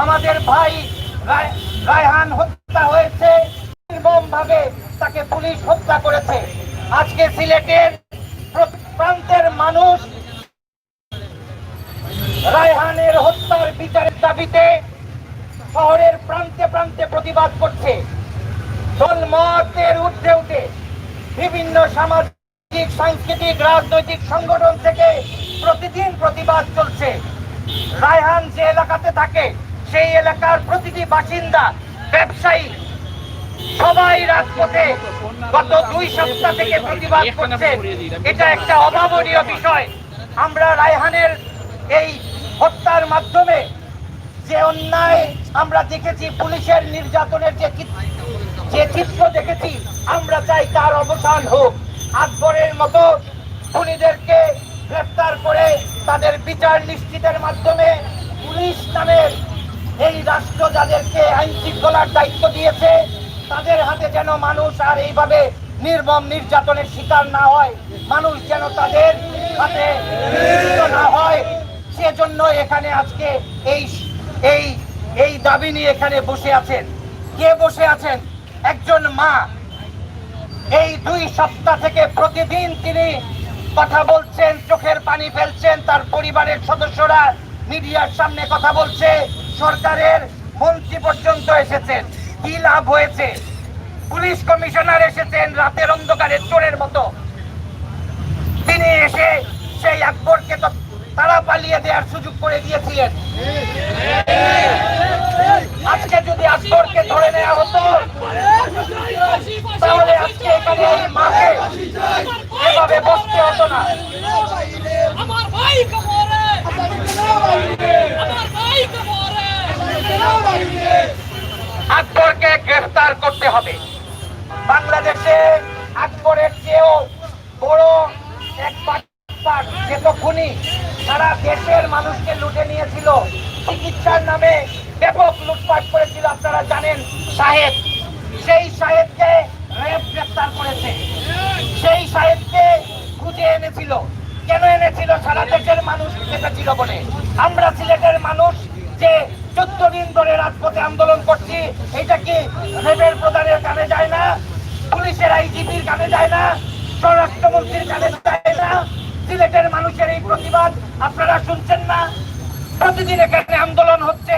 আমাদের ভাই রায়হান হত্যা হয়েছে, নির্মম ভাবে তাকে পুলিশ হত্যা করেছে। আজকে সিলেটের প্রান্তের মানুষ রায়হানের হত্যার বিচারের দাবিতে শহরের প্রান্তে প্রান্তে প্রতিবাদ করছে। দলমতের ঊর্ধ্বে উঠে বিভিন্ন সামাজিক, সাংস্কৃতিক, রাজনৈতিক সংগঠন থেকে প্রতিদিন প্রতিবাদ চলছে। রায়হান যে এলাকাতে থাকে সেই এলাকার প্রতিটি বাসিন্দা, ব্যবসায়ী সবাই রাজপথে গত 2 সপ্তাহ থেকে প্রতিবাদ করছে। এটা একটা অভাবনীয় বিষয়। আমরা রায়হানের এই হত্যার মাধ্যমে যে অন্যায় আমরা দেখেছি, পুলিশের নির্যাতনের যে চিত্র দেখেছি, আমরা চাই তার অবসান হোক। আকবরের মতো খুনিদেরকে গ্রেফতার করে তাদের বিচার নিশ্চিতের মাধ্যমে পুলিশ নামের এই রাষ্ট্র যাদেরকে আইন শৃঙ্খলার দায়িত্ব দিয়েছে তাদের হাতে যেন মানুষ আর এইভাবে নির্মম নির্যাতনের শিকার না হয়, মানুষ যেন তাদের হাতে না হয়, সেজন্য এখানে আজকে এই দাবি নিয়ে এখানে বসে আছেন। কে বসে আছেন? একজন মা। এই 2 সপ্তাহ থেকে প্রতিদিন তিনি কথা বলছেন, চোখের পানি ফেলছেন। তার পরিবারের সদস্যরা মিডিয়ার সামনে কথা বলছে, সরকারের মন্ত্রী পর্যন্ত এসেছেন। কি লাভ হয়েছে? পুলিশ কমিশনার এসেছেন রাতের অন্ধকারে চোরের মতো। তিনি এসে সেই আকবরকে তো তারা পালিয়ে দেওয়ার সুযোগ করে দিয়েছিলেন। আজকে যদি আকবরকে ধরে নেওয়া হতো তাহলে আজকে এখানে এই মাকে এভাবে বসতে হতো না। আকবরকে গ্রেফতার করতে হবে। বাংলাদেশে আকবরের চেয়েও বড় এক যে তো খুনি সারা দেশের মানুষকে লুটে নিয়েছিল, চিকিৎসার নামে ব্যাপক লুটপাট করেছিল। আপনারা জানেন সাহেব, সেই সাহেবকে র্যাব গ্রেফতার করেছে। সেই সাহেবকে খুঁজে এনেছিল। কেন এনেছিল? সারা দেশের মানুষ চেপেছিল বলে। আমরা সিলেটের মানুষ যে 14 দিন ধরে রাজপথে আন্দোলন করছি, এটা কি র্যাবের প্রধানের কানে যায় না? পুলিশের আইজিপির কানে যায় না? স্বরাষ্ট্রমন্ত্রীর কানে যায় না? সিলেটের মানুষের এই প্রতিবাদ আপনারা শুনছেন না? প্রতিদিন এখানে আন্দোলন হচ্ছে।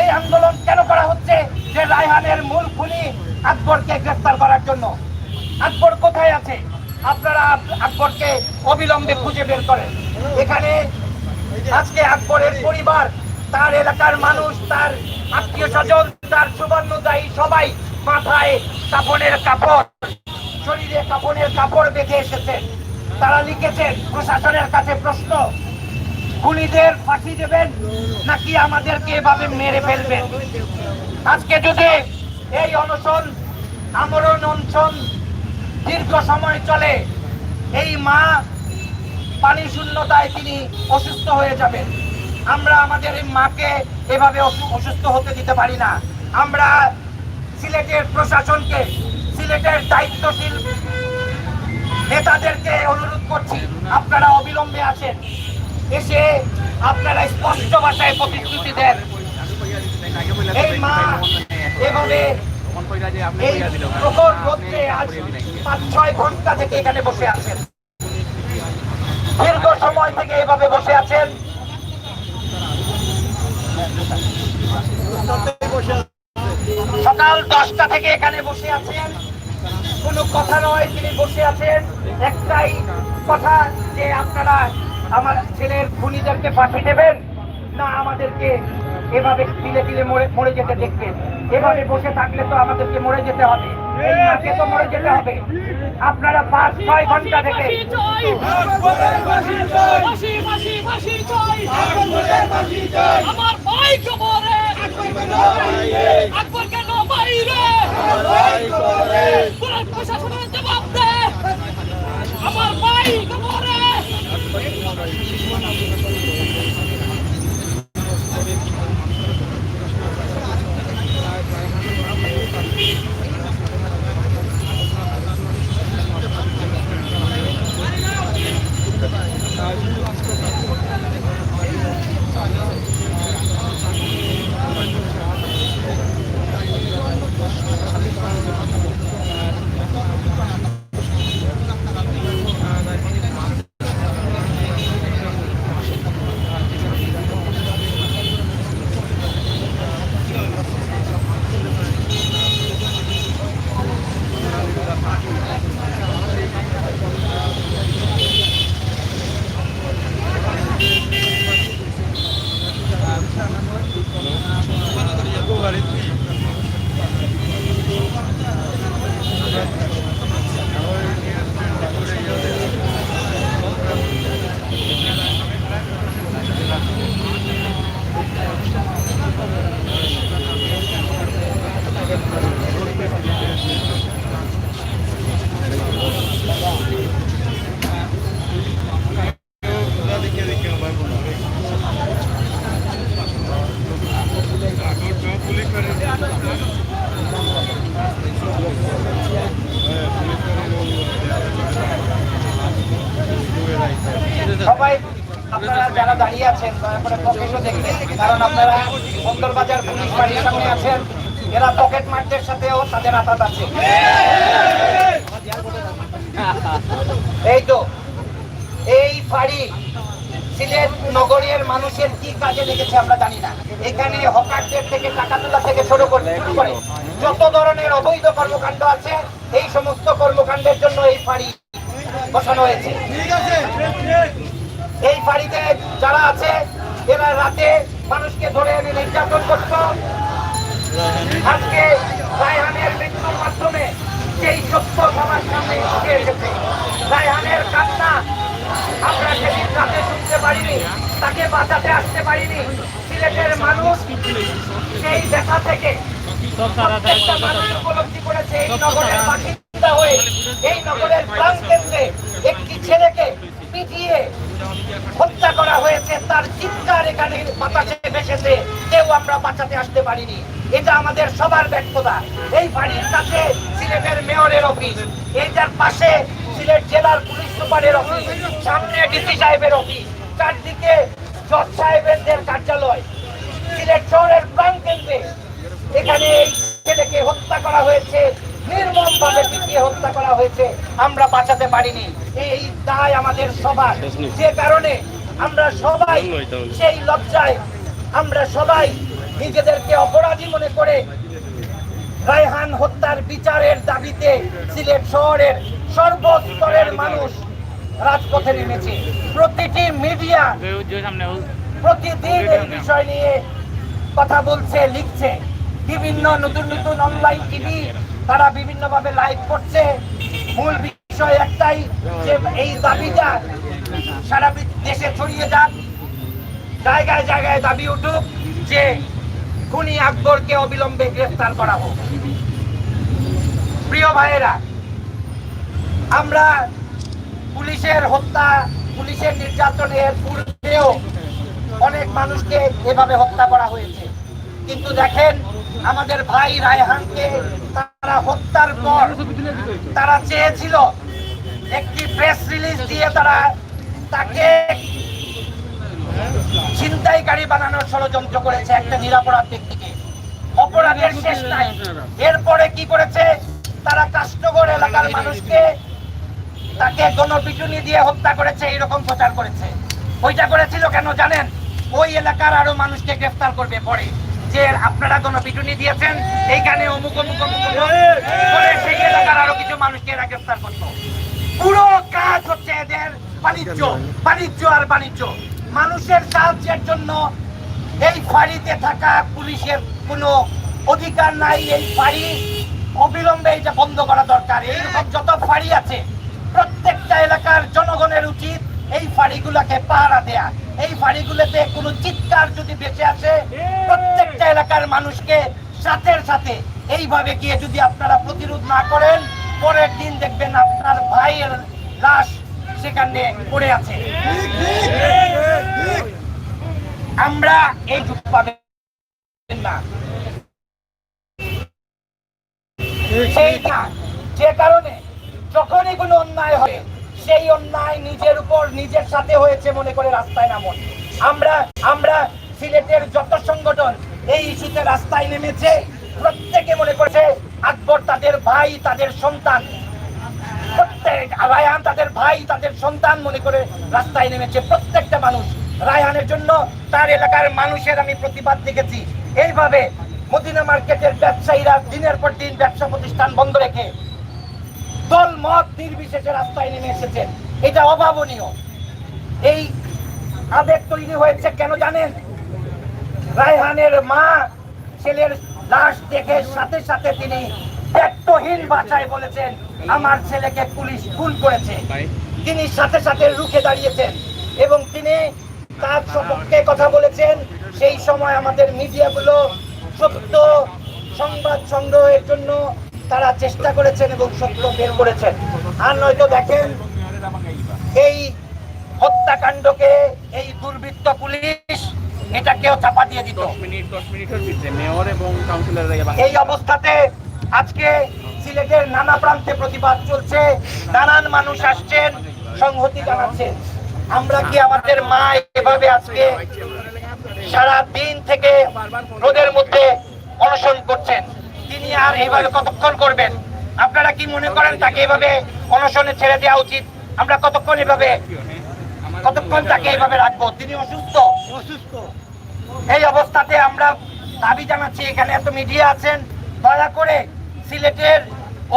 এই আন্দোলন কেন করা হচ্ছে? যে রায়হানের মূল খুনি আকবরকে গ্রেফতার করার জন্য। আকবর কোথায় আছে? আপনারা আকবরকে অবিলম্বে খুঁজে বের করেন। এখানে আজকে আকবরের পরিবার, তার এলাকার মানুষ, তার আত্মীয় স্বজন, তার সুবর্ণদায়ী সবাই মাথায় কাপড়ের কাপড়, শরীরে কাপড়ের কাপড় বেঁধে এসেছেন। তারা লিখেছেন প্রশাসনের কাছে প্রশ্ন, খুনিদের ফাঁসি দেবেন নাকি আমাদেরকে এভাবে মেরে ফেলবেন? আজকে যদি এই অনশন, আমরণ অনশন দীর্ঘ সময় চলে, এই মা পানি শূন্যতায় তিনি অসুস্থ হয়ে যাবেন। আমরা আমাদের এই মাকে এভাবে অসুস্থ হতে দিতে পারি না। আমরা সিলেটের প্রশাসনকে, সিলেটের দায়িত্বশীল নেতাদেরকে অনুরোধ করছি, আপনারা অবিলম্বে আসেন, এসে আপনারা স্পষ্ট ভাষায় প্রতিশ্রুতি দেন। এই মা এভাবে এই প্রখর রোদ্রে আজ 5-6 ঘন্টা থেকে এখানে বসে আছেন, দীর্ঘ সময় থেকে এভাবে বসে আছেন। সকাল 10টা থেকে এখানে বসে আছেন। কোনো কথা নয়, তিনি বসে আছেন একটাই কথা, যে আপনারা আমার ছেলের খুনিদেরকে ফাঁসি দেবেন না আমাদেরকে এভাবে তিলে তিলে মরে যেতে দেখবেন। এভাবে বসে থাকলে তো আমাদেরকে মরে যেতে হবে, এই মাকে তো মরে যেতে হবে। আপনারা 5-6 ঘন্টা থেকে আমার ভাই যারা দাঁড়িয়ে আছেন দয়া করে পকেটও দেখবেন, কারণ আপনারা বন্দরবাজার পুলিশ বাড়ির সামনে আছেন, এরা পকেট মারদের সাথেও তাদের আঘাত আছে। এই তো এই ফাঁড়ি সিলেট নগরীর মানুষের কি কাজে লেগেছে আমরা জানি না। এখানে হকারদের থেকে টাকা তোলা থেকে শুরু করে যত ধরনের অবৈধ কর্মকাণ্ড আছে, এই সমস্ত কর্মকাণ্ডের জন্য এই ফাঁড়ি বসানো হয়েছে। এই ফাঁড়িতে যারা আছে এরা রাতে মানুষকে ধরে এনে নির্যাতন করত। আজকে রায়হানের মৃত্যুর মাধ্যমে সেই সত্য সবার সামনে উঠে এসেছে। রায়হানের কান্না আমরা সেদিন রাতে শুনতে পারিনি, তাকে বাঁচাতে আসতে পারিনি। সিলেটের মানুষ সেই দেখা থেকে প্রত্যেকটা মানুষ উপলব্ধি করেছে এই নগরের বাসিন্দা হয়ে এই নগরের প্রাণকেন্দ্রে একটি ছেলেকে পিটিয়ে হত্যা করা হয়েছে। তার চিৎকার এখানে বাতাসে ভেসেছে, কেউ আমরা বাঁচাতে আসতে পারিনি। এটা আমাদের সবার ব্যর্থতা। এই বাড়ির কাছে সিলেটের মেয়রের অফিস, এইটার পাশে সিলেট জেলার পুলিশ সুপারের অফিস, সামনে ডিসি সাহেবের অফিস, চারদিকে জজ সাহেবের কার্যালয়। সিলেট শহরের প্রাণকেন্দ্রে এখানে এই ছেলেকে হত্যা করা হয়েছে, নির্মম ভাবে পিটিয়ে হত্যা করা হয়েছে। আমরা বাঁচাতে পারিনি, এই দায় আমাদের সবার। যে কারণে আমরা সবাই সেই লজ্জায় আমরা সবাই নিজেদেরকে অপরাধী মনে করে রায়হান হত্যার বিচারের দাবিতে সিলেট শহরের সর্বস্তরের মানুষ রাজপথে নেমেছে। প্রতিটি মিডিয়া প্রতিদিন এই বিষয় নিয়ে কথা বলছে, লিখছে। বিভিন্ন নতুন নতুন অনলাইন টিভি তারা বিভিন্নভাবে লাইভ করছে। মূল বিষয় একটাই যে এই দাবিটা সারা দেশে ছড়িয়ে যাক, জায়গায় জায়গায় দাবি উঠুক যে খুনি আকবরকে অবিলম্বে গ্রেফতার করা হোক। প্রিয় ভাইয়েরা, আমরা পুলিশের হত্যা, পুলিশের নির্যাতনের পূর্বেও অনেক মানুষকে এভাবে হত্যা করা হয়েছে, কিন্তু দেখেন আমাদের ভাই রায়হানকে তারা হত্যার পর তারা চেয়েছিল একটি প্রেস রিলিজ দিয়ে তারা তাকে ছিনতাইকারী বানানোর ষড়যন্ত্র করেছে একটা নিরপরাধ ব্যক্তিকে। অপরাধের শেষ নাই। এরপরে কি করেছে তারা কাষ্টগড় এলাকার মানুষকে তাকে গণপিটুনি দিয়ে হত্যা করেছে, এরকম প্রচার করেছে। ওইটা করেছিল কেন জানেন? ওই এলাকার আরো মানুষকে গ্রেফতার করবে পরে, যে আপনারা গণপিটুনি দিয়েছেন এইখানে অমুক অমুক অমুক করে সেই এলাকার আরো কিছু মানুষকে এরা গ্রেফতার করতো। পুরো কাজ হচ্ছে এদের বাণিজ্য, বাণিজ্য আর বাণিজ্য। মানুষের সাহায্যের জন্য এই ফাঁড়িতে থাকা পুলিশের কোনো অধিকার নাই। এই ফাঁড়ি অবিলম্বে এটা বন্ধ করা দরকার। এইরকম যত ফাঁড়ি আছে প্রত্যেকটা এলাকার জনগণের উচিত এই ফাঁড়িগুলোকে পাহারা দেয়া। এই ফাঁড়িগুলোতে কোনো চিৎকার যদি বেঁচে আসে প্রত্যেকটা এলাকার মানুষকে সাথে সাথে এইভাবে গিয়ে যদি আপনারা প্রতিরোধ না করেন, পরের দিন দেখবেন আপনার ভাইয়ের লাশ সেখানে পড়ে আছে। আমরা এই যুগ পাবেন না। যে কারণে যখনই কোনো অন্যায় হয় সেই অন্যায় নিজের উপর নিজের সাথে হয়েছে মনে করে রাস্তায় নামুন। আমরা সিলেটের যত সংগঠন এই ইস্যুতে রাস্তায় নেমেছে, প্রত্যেকে মনে করছে আকবর তাদের ভাই, তাদের সন্তান। প্রত্যেক রায়হান তাদের ভাই, তাদের সন্তান মনে করে রাস্তায় নেমেছে প্রত্যেকটা মানুষ। রায়হানের জন্য তার এলাকার মানুষের আমি প্রতিবাদ দেখেছি। এইভাবে মদিনা মার্কেটের ব্যবসায়ীরা দিনের পর দিন ব্যবসা প্রতিষ্ঠান বন্ধ রেখে দল মত নির্বিশেষে রাস্তায় নেমে এসেছেন। এটা অভাবনীয়। এই আবেগ তৈরি হয়েছে কেন জানেন? রায়হানের মা ছেলের লাশ দেখে সাথে সাথে তিনি ব্যক্তহীন ভাষায় বলেছেন আমার ছেলেকে পুলিশ খুন করেছে। তিনি সাথে সাথে রুখে দাঁড়িয়েছেন এবং তিনি তার সপক্ষে কথা বলেছেন। সেই সময় আমাদের মিডিয়াগুলো সত্য সংবাদ সংগ্রহের জন্য তারা চেষ্টা করেছেন এবং সত্য বের করেছেন। আর নয়তো দেখেন এই হত্যাকাণ্ডকে এই দুর্বৃত্ত পুলিশ এটাকেও চাপা দিয়ে দিত। এই অবস্থাতে আজকে সিলেটের নানা প্রান্তে প্রতিবাদ চলছে, নানান মানুষ আসছেন, সংহতি জানাচ্ছেন। আমরা কি আমাদের মা এভাবে আজকে সারা দিন থেকে রোদের মধ্যে অনশন করছেন, তিনি আর এইভাবে কতক্ষণ করবেন? আপনারা কি মনে করেন তাকে এইভাবে অনশনে ছেড়ে দেওয়া উচিত? আমরা কতক্ষণ তাকে এইভাবে রাখবো? তিনি অসুস্থ। এই অবস্থাতে আমরা দাবি জানাচ্ছি, এখানে এত মিডিয়া আছেন, দয়া করে সিলেটের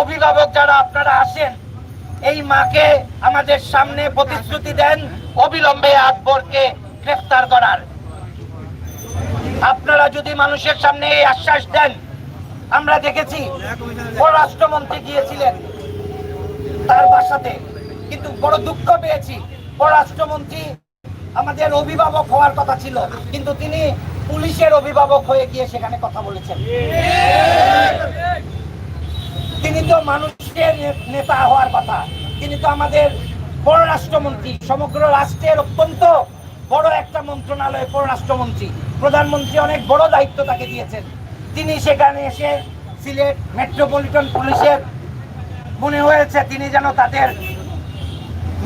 অভিভাবক যারা আপনারা আসেন, এই মাকে আমাদের সামনে প্রতিশ্রুতি দেন অবিলম্বে আকবরকে গ্রেফতার করার। আপনারা যদি মানুষের সামনে এই আশ্বাস দেন, আমরা দেখেছি পররাষ্ট্রমন্ত্রী গিয়েছিলেন তার বাসাতে, কিন্তু বড় দুঃখ পেয়েছি, পররাষ্ট্রমন্ত্রী আমাদের অভিভাবক হওয়ার কথা ছিল, কিন্তু তিনি পুলিশের অভিভাবক হয়ে গিয়ে সেখানে কথা বলেছেন। তিনি তো মানুষের নেতা হওয়ার কথা, তিনি তো আমাদের পররাষ্ট্রমন্ত্রী, সমগ্র রাষ্ট্রের অত্যন্ত বড় একটা মন্ত্রণালয় পররাষ্ট্রমন্ত্রী, প্রধানমন্ত্রী অনেক বড় দায়িত্ব তাকে দিয়েছেন। তিনি সেখানে এসে সিলেট মেট্রোপলিটন পুলিশের মনে হয়েছে তিনি যেন তাদের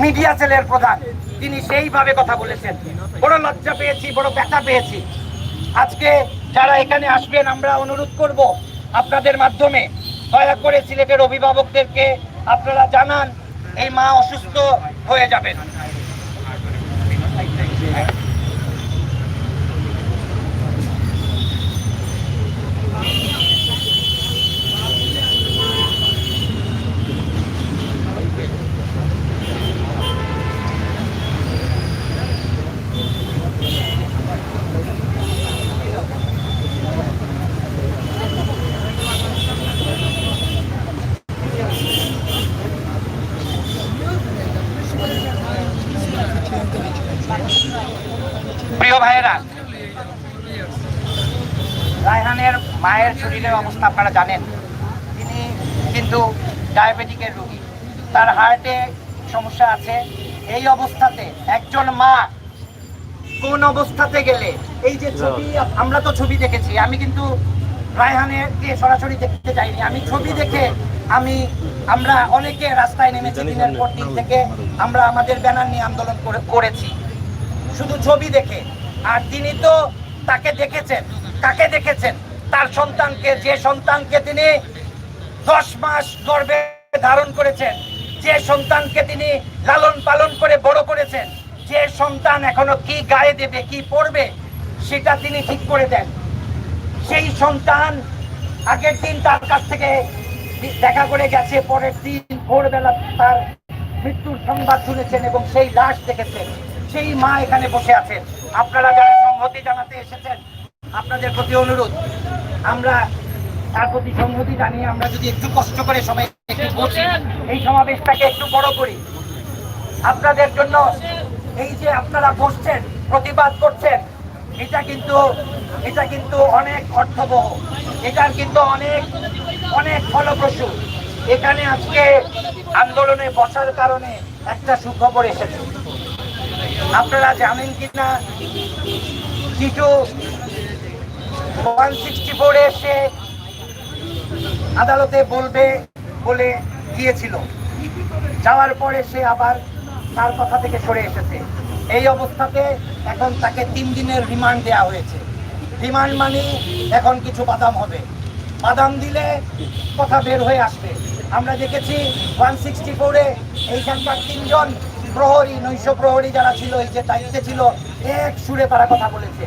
মিডিয়া সেলের প্রধান, তিনি সেইভাবে কথা বলেছেন। বড় লজ্জা পেয়েছি, বড় ব্যথা পেয়েছি। আজকে যারা এখানে আসবেন, আমরা অনুরোধ করব আপনাদের মাধ্যমে, দয়া করে সিলেটের অভিভাবকদেরকে আপনারা জানান এই মা অসুস্থ হয়ে যাবেন। প্রিয় ভাইয়েরা, রায়হানের মায়ের শরীরের অবস্থা আপনারা জানেন, তিনি কিন্তু ডায়াবেটিকের রোগী, তার হার্টে সমস্যা আছে। এই অবস্থাতে একজন মা কোন অবস্থাতে গেলে, এই যে ছবি, আমরা তো ছবি দেখেছি, আমি কিন্তু রায়হানকে সরাসরি দেখতে যাইনি, আমি ছবি দেখে আমরা অনেকে রাস্তায় নেমেছি, দিনের পর দিন থেকে আমরা আমাদের ব্যানার নিয়ে আন্দোলন করেছি শুধু ছবি দেখে। আর তিনি তো তাকে দেখেছেন, কাকে দেখেছেন? তার সন্তানকে, যে সন্তানকে তিনি 10 মাস গর্ভে ধারণ করেছেন, যে সন্তানকে তিনি লালন পালন করে বড় করেছেন, যে সন্তান এখনো কি গায়ে দেবে, কি পড়বে সেটা তিনি ঠিক করে দেন। সেই সন্তান আগের দিন তার কাছ থেকে দেখা করে গেছে, পরের দিন ভোরবেলা তার মৃত্যুর সংবাদ শুনেছেন এবং সেই লাশ দেখেছেন। সেই মা এখানে বসে আছেন। আপনারা যারা সংহতি জানাতে এসেছেন, আপনাদের প্রতি অনুরোধ, আমরা তার প্রতি সংহতি জানিয়ে আমরা যদি একটু কষ্ট করে সবাই একটু বসি, এই সমাবেশটাকে একটু বড় করি আপনাদের জন্য। এই যে আপনারা বসছেন, প্রতিবাদ করছেন, এটা কিন্তু অনেক অর্থবহ, এটার কিন্তু অনেক ফলপ্রসূ। এখানে আজকে আন্দোলনে বসার কারণে একটা সুখবর এসেছে, আপনারা জানেন কিনা, কিছু 164 এসে আদালতে বলবে বলে গিয়েছিল, যাওয়ার পরে সে আবার তার কথা থেকে সরে এসেছে। এই অবস্থাতে এখন তাকে 3 দিনের রিমান্ড দেওয়া হয়েছে। রিমান্ড মানে এখন কিছু বাদাম হবে, বাদাম দিলে কথা বের হয়ে আসবে। আমরা দেখেছি 164-এ এইখানকার 3 জন প্রহরী, নৈশ প্রহরী যারা ছিল, এই যে দায়িত্বে ছিল, এক সুরে তারা কথা বলেছে।